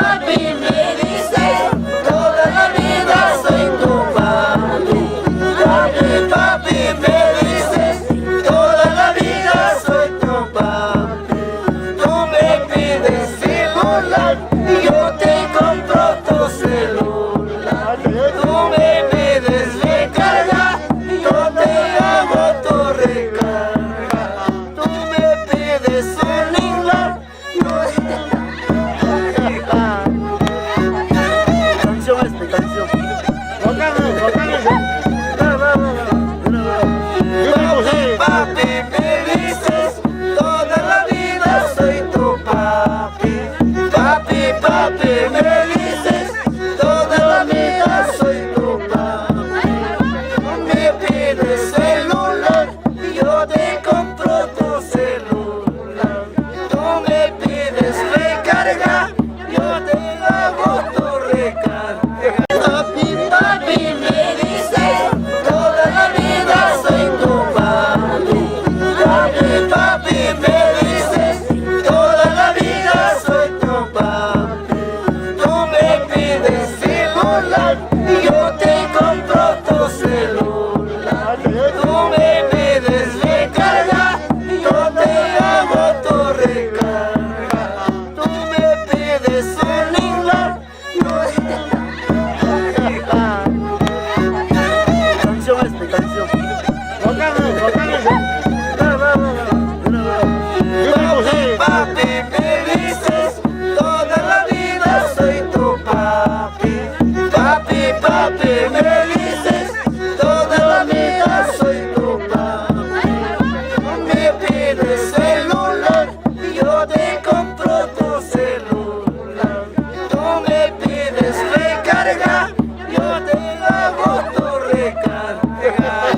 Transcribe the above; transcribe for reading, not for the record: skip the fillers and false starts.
papi me dices, toda la vida soy tu papi. Papi, papi me dices, toda la vida soy tu papi. Tú me pides celular y yo te compro tu celular. Tú me pides recarga y yo te hago tu recarga. Tú me pides celular, yo canción. Papi, me dices, toda la vida soy tu papi. Papi, papi, me